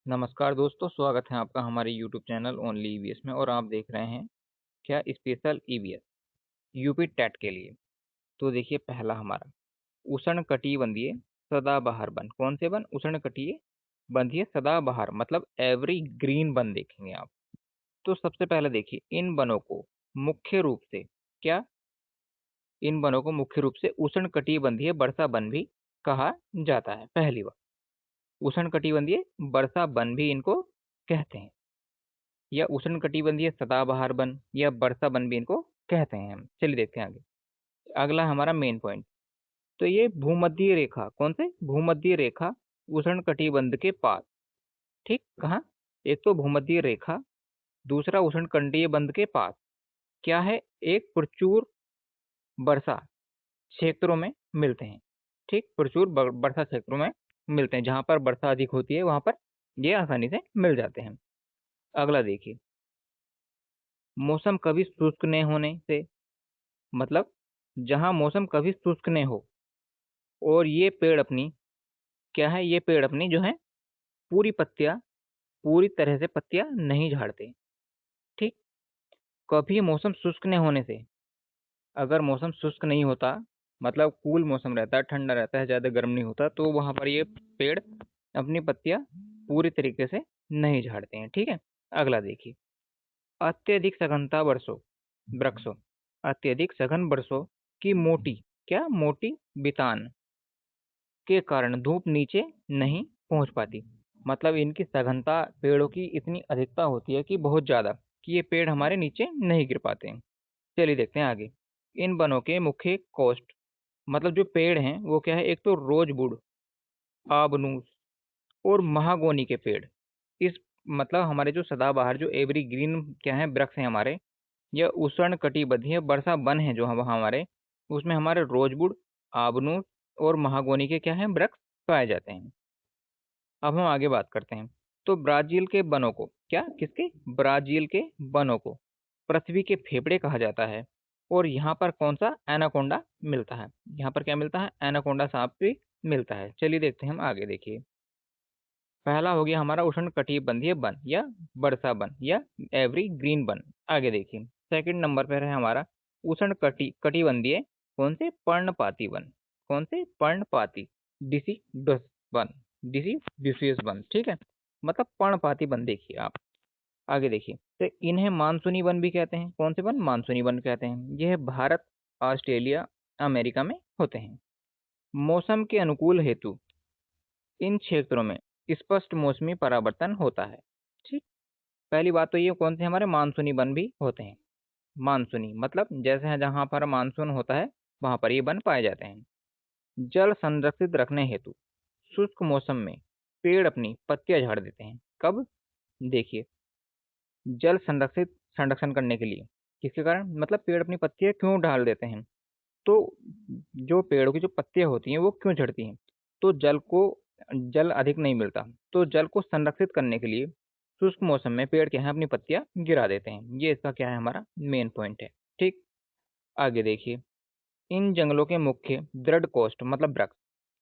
नमस्कार दोस्तों, स्वागत है आपका हमारे यूट्यूब चैनल ओनली ईवीएस में। और आप देख रहे हैं क्या स्पेशल ईवीएस यूपी टेट के लिए। तो देखिए पहला हमारा उष्णकटिबंधीय सदाबहार वन। कौन से वन? उष्णकटिबंधीय सदाबहार मतलब एवरी ग्रीन वन देखेंगे आप। तो सबसे पहले देखिए इन वनों को मुख्य रूप से क्या इन वनों को मुख्य रूप से उष्णकटिबंधीय वर्षा वन भी कहा जाता है। पहली बात, उष्णकटिबंधीय वर्षा वन भी इनको कहते हैं, या उष्णकटिबंधीय सदाबहार वन या वर्षा वन भी इनको कहते हैं हम। चलिए देखते हैं आगे। अगला हमारा मेन पॉइंट, तो ये भूमध्य रेखा, कौन से? भूमध्य रेखा उष्णकटिबंध के पास। ठीक, कहाँ? एक तो भूमध्य रेखा, दूसरा उष्णकटिबंध बंध के पास क्या है? एक प्रचुर वर्षा क्षेत्रों में मिलते हैं। ठीक, प्रचुर वर्षा क्षेत्रों में मिलते हैं, जहां पर वर्षा अधिक होती है वहां पर ये आसानी से मिल जाते हैं। अगला देखिए, मौसम कभी शुष्क न होने से, मतलब जहां मौसम कभी शुष्क न हो और ये पेड़ अपनी क्या है, ये पेड़ अपनी जो है पूरी तरह से पत्तियां नहीं झाड़ते। ठीक, कभी मौसम शुष्क न होने से, अगर मौसम शुष्क नहीं होता मतलब कूल मौसम रहता है, ठंडा रहता है, ज्यादा गर्म नहीं होता, तो वहां पर ये पेड़ अपनी पत्तियां पूरी तरीके से नहीं झाड़ते हैं। ठीक है, अगला देखिए, अत्यधिक सघनता वर्षों वृक्षों अत्यधिक सघन वर्षों की मोटी बितान के कारण धूप नीचे नहीं पहुंच पाती। मतलब इनकी सघनता, पेड़ों की इतनी अधिकता होती है कि बहुत ज्यादा, कि ये पेड़ हमारे नीचे नहीं गिर पाते हैं। चलिए देखते हैं आगे। इन वनों के मुख्य कोस्ट, मतलब जो पेड़ हैं वो क्या है? एक तो रोजवुड, आबनूस और महागोनी के पेड़। इस मतलब हमारे जो सदाबहार, जो एवरग्रीन क्या है, वृक्ष हैं हमारे, यह उष्ण कटिबंधीय वर्षा वन है जो वहाँ हमारे, उसमें हमारे रोजवुड, आबनूस और महागोनी के क्या है, वृक्ष पाए जाते हैं। अब हम आगे बात करते हैं। तो ब्राजील के वनों को क्या, किसके? ब्राजील के वनों को पृथ्वी के फेफड़े कहा जाता है। और यहाँ पर कौन सा? एनाकोंडा मिलता है। यहाँ पर क्या मिलता है? एनाकोंडा सांप भी मिलता है। चलिए देखते हैं हम आगे। देखिए, पहला हो गया हमारा उष्ण कटिबंधीय वन या वर्षा वन या एवरी ग्रीन वन। आगे देखिए, सेकंड नंबर पर है हमारा उष्ण कटिबंधीय कौन से? पर्णपाती वन। कौन से? पर्णपाती, डिसिडस वन, डिसिडस वन। ठीक है, मतलब पर्णपाती वन। देखिए आप आगे देखिए, तो इन्हें मानसूनी वन भी कहते हैं। कौन से वन? मानसूनी वन कहते हैं। यह भारत, ऑस्ट्रेलिया, अमेरिका में होते हैं। मौसम के अनुकूल हेतु इन क्षेत्रों में स्पष्ट मौसमी परावर्तन होता है। ठीक, पहली बात तो ये कौन से? हमारे मानसूनी वन भी होते हैं। मानसूनी मतलब जैसे जहां पर मानसून होता है वहां पर ये वन पाए जाते हैं। जल संरक्षित रखने हेतु शुष्क मौसम में पेड़ अपनी पत्तियां झाड़ देते हैं। कब? देखिए, जल संरक्षण करने के लिए, किसके कारण? मतलब पेड़ अपनी पत्तियां क्यों डाल देते हैं? तो जो पेड़ों की जो पत्तियां होती हैं वो क्यों झड़ती हैं? तो जल अधिक नहीं मिलता, तो जल को संरक्षित करने के लिए शुष्क मौसम में पेड़ क्या है, अपनी पत्तियां गिरा देते हैं। ये इसका क्या है, हमारा मेन पॉइंट है। ठीक, आगे देखिए, इन जंगलों के मुख्य दृढ़ कोष्ठ मतलब वृक्ष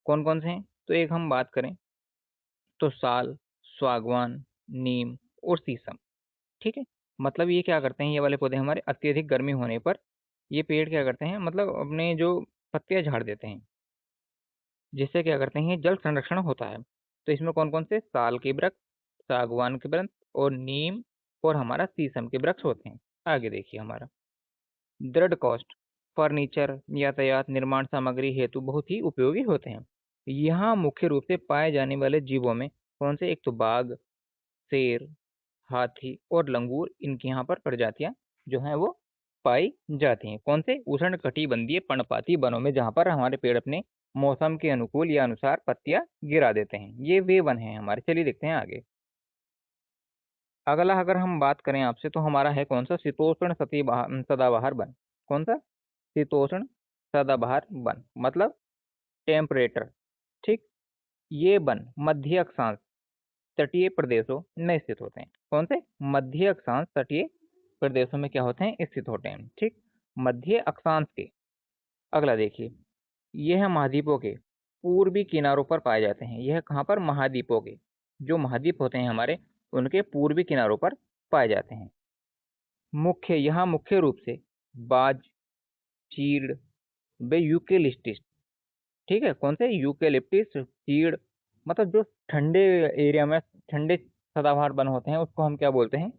कौन कौन से हैं? तो एक हम बात करें तो साल, सागवान, नीम और शीशम। ठीक है, मतलब ये क्या करते हैं, ये वाले पौधे हमारे अत्यधिक गर्मी होने पर ये पेड़ क्या करते हैं, मतलब अपने जो पत्तियां झाड़ देते हैं, जिससे क्या करते हैं, जल संरक्षण होता है। तो इसमें कौन कौन से? साल के वृक्ष, सागवान के वृक्ष और नीम और हमारा शीशम के वृक्ष होते हैं। आगे देखिए, हमारा दृढ़ काष्ठ फर्नीचर, यातायात, निर्माण सामग्री हेतु बहुत ही उपयोगी होते हैं। यहाँ मुख्य रूप से पाए जाने वाले जीवों में कौन से? एक तो बाघ, शेर, हाथी और लंगूर, इनकी यहाँ पर प्रजातियां जो हैं वो पाई जाती हैं। कौन से? उष्ण कटिबंधीय पर्णपाती वनों में, जहाँ पर हमारे पेड़ अपने मौसम के अनुकूल या अनुसार पत्तियां गिरा देते हैं। ये वे वन हैं हमारे। चलिए देखते हैं आगे। अगला अगर हम बात करें आपसे, तो हमारा है कौन सा? शीतोष्ण सदाबहार वन। कौन सा? शीतोष्ण सदाबहार वन मतलब टेम्परेटर। ठीक, ये वन मध्य अक्षांश तटीय प्रदेशों में स्थित होते हैं। कौन से? मध्य अक्षांश तटीय प्रदेशों में क्या होते हैं? स्थित होते हैं। ठीक, मध्य अक्षांश के। अगला देखिए, यह महाद्वीपों के पूर्वी किनारों पर पाए जाते हैं। यह कहाँ पर? महाद्वीपों के जो महाद्वीप होते हैं हमारे, उनके पूर्वी किनारों पर पाए जाते हैं। यहाँ मुख्य रूप से बाज, चीड़, वे यूकेलिप्टिस, ठीक है, कौन से यूकेलिप्टिस, चीड़, मतलब जो ठंडे एरिया में ठंडे सदाबहार वन होते हैं उसको हम क्या बोलते हैं,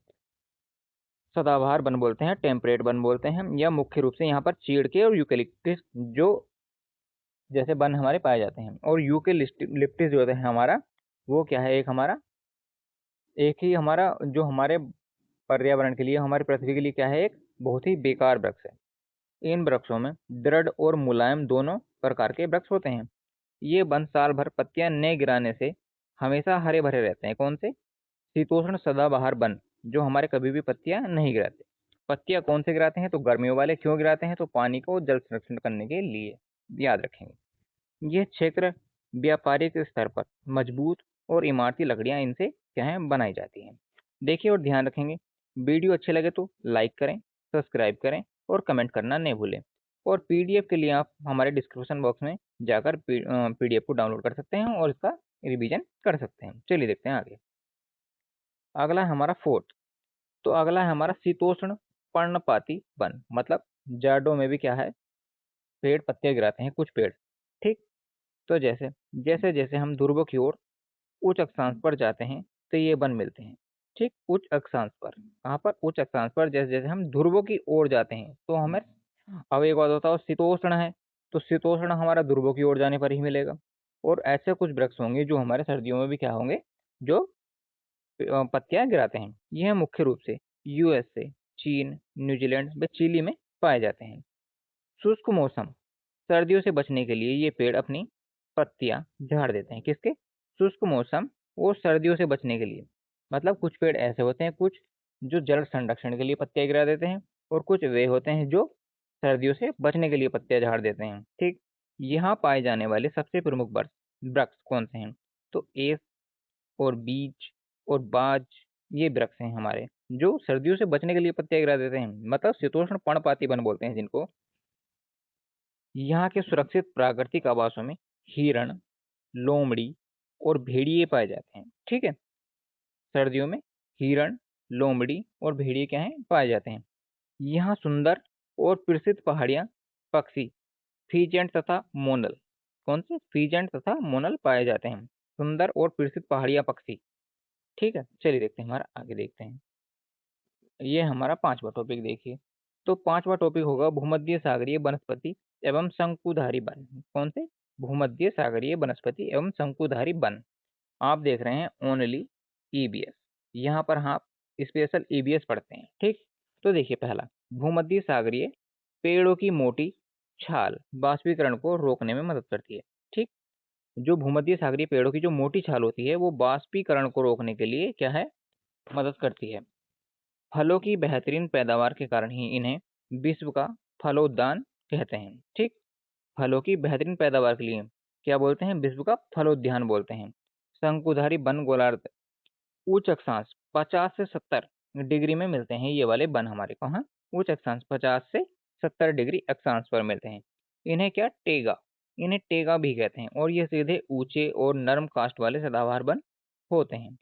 सदाबहार वन बोलते हैं, टेम्परेट वन बोलते हैं। या मुख्य रूप से यहाँ पर चीड़ के और यूकेलिप्टिस जो जैसे वन हमारे पाए जाते हैं। और यूकेलिप्टिस जो है हमारा, वो क्या है, एक ही हमारा जो हमारे पर्यावरण के लिए, हमारी पृथ्वी के लिए क्या है, एक बहुत ही बेकार वृक्ष है। इन वृक्षों में दृढ़ और मुलायम दोनों प्रकार के वृक्ष होते हैं। ये वन साल भर पत्तियां न गिराने से हमेशा हरे भरे रहते हैं। कौन से? शीतोष्ण सदाबहार वन, जो हमारे कभी भी पत्तियां नहीं गिराते। पत्तियां कौन से गिराते हैं? तो गर्मियों वाले। क्यों गिराते हैं? तो पानी को जल संरक्षण करने के लिए। याद रखेंगे। यह क्षेत्र व्यापारिक स्तर पर मजबूत और इमारती लकड़ियां इनसे क्या है, बनाई जाती हैं। देखिए और ध्यान रखेंगे, वीडियो अच्छे लगे तो लाइक करें, सब्सक्राइब करें और कमेंट करना नहीं भूलें। और पीडीएफ के लिए आप हमारे डिस्क्रिप्शन बॉक्स में जाकर पीडीएफ को डाउनलोड कर सकते हैं और इसका रिवीजन कर सकते हैं। चलिए देखते हैं आगे। अगला है हमारा फोर्थ। तो अगला है हमारा शीतोष्ण पर्णपाती वन, मतलब जाड़ों में भी क्या है, पेड़ पत्तियां गिराते हैं कुछ पेड़। ठीक। तो जैसे जैसे जैसे हम ध्रुवों की ओर उच्च अक्षांश पर जाते हैं तो ये वन मिलते हैं। ठीक, उच्च अक्षांश पर। कहाँ पर? उच्च अक्षांश पर। जैसे जैसे हम ध्रुवों की ओर जाते हैं तो हमें, अब एक बात बताओ, शीतोष्ण है तो शीतोष्ण हमारा ध्रुवों की ओर जाने पर ही मिलेगा। और ऐसे कुछ वृक्ष होंगे जो हमारे सर्दियों में भी क्या होंगे, जो पत्तियां गिराते हैं। यह मुख्य रूप से यूएसए, चीन, न्यूजीलैंड व चिली में पाए जाते हैं। शुष्क मौसम, सर्दियों से बचने के लिए ये पेड़ अपनी पत्तियां झाड़ देते हैं। किसके? शुष्क मौसम और सर्दियों से बचने के लिए। मतलब कुछ पेड़ ऐसे होते हैं, कुछ जो जल संरक्षण के लिए पत्तियां गिरा देते हैं, और कुछ वे होते हैं जो सर्दियों से बचने के लिए पत्तियां झाड़ देते हैं। ठीक। यहाँ पाए जाने वाले सबसे प्रमुख वृक्ष कौन से हैं? तो एस और बीज और बाज, ये वृक्ष हैं हमारे, जो सर्दियों से बचने के लिए पत्तियां गिरा देते हैं। मतलब शीतोष्ण पर्णपाती वन बोलते हैं जिनको। यहाँ के सुरक्षित प्राकृतिक आवासों में हिरण, लोमड़ी और भेड़िए पाए जाते हैं। ठीक है। सर्दियों में हिरण, लोमड़ी और भेड़िए क्या हैं, पाए जाते हैं। यहाँ सुंदर और प्रसिद्ध पहाड़ियाँ पक्षी फीजेंट तथा मोनल, कौन से? फीजेंट तथा मोनल पाए जाते हैं। सुंदर और प्रसिद्ध पहाड़ियाँ पक्षी। ठीक है। चलिए देखते हैं, हमारा आगे देखते हैं। ये हमारा पांचवा टॉपिक देखिए। तो पांचवा टॉपिक होगा भूमध्य सागरीय वनस्पति एवं शंकुधारी वन। कौन से? भूमध्य सागरीय वनस्पति एवं शंकुधारी वन। आप देख रहे हैं ओनली ईबीएस, यहाँ पर आप स्पेशल ईबीएस पढ़ते हैं। ठीक। तो देखिए पहला, भूमध्य सागरीय पेड़ों की मोटी छाल बाष्पीकरण को रोकने में मदद करती है। ठीक। जो भूमध्य सागरीय पेड़ों की जो मोटी छाल होती है वो बाष्पीकरण को रोकने के लिए क्या है, मदद करती है। फलों की बेहतरीन पैदावार के कारण ही इन्हें विश्व का फलोद्यान कहते हैं। ठीक। फलों की बेहतरीन पैदावार के लिए क्या बोलते हैं? विश्व का फलोद्यान बोलते हैं। शंकुधारी वन गोलार्ध उच्च अक्षांश 50 से 70 डिग्री में मिलते हैं। ये वाले वन हमारे कहाँ? उच्च अक्षांश 50 से 70 डिग्री अक्षांश पर मिलते हैं। इन्हें टेगा भी कहते हैं। और ये सीधे ऊंचे और नरम कास्ट वाले सदाबहार वन होते हैं।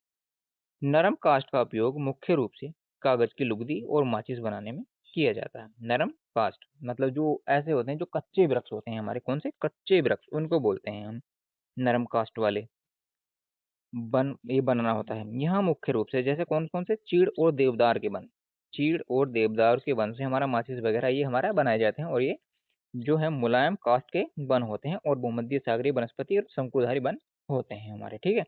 नरम कास्ट का उपयोग मुख्य रूप से कागज की लुगदी और माचिस बनाने में किया जाता है। नरम कास्ट मतलब जो ऐसे होते हैं, जो कच्चे वृक्ष होते हैं हमारे, कौन से? कच्चे वृक्ष, उनको बोलते हैं हम नरम कास्ट वाले ये बनाना होता है। यहाँ मुख्य रूप से जैसे कौन कौन से? चीड़ और देवदार के वन। चीड़ और देवदार के वन से हमारा माचिस वगैरह ये हमारा बनाए जाते हैं। और ये जो है मुलायम कास्ट के वन होते हैं और भूमध्य सागरीय वनस्पति और शंकुधारी वन होते हैं हमारे। ठीक है।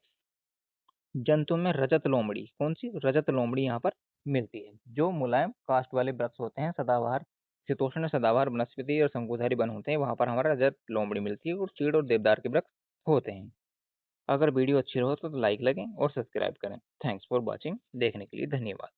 जंतु में रजत लोमड़ी, कौन सी? रजत लोमड़ी यहाँ पर मिलती है। जो मुलायम कास्ट वाले वृक्ष होते हैं, सदाबहार शीतोष्ण सदाबहार वनस्पति और शंकुधारी वन होते हैं, वहां पर हमारा रजत लोमड़ी मिलती है। और चीड़ और देवदार के वृक्ष होते हैं। अगर वीडियो अच्छी हो तो लाइक लगें और सब्सक्राइब करें। Thanks for watching. देखने के लिए धन्यवाद।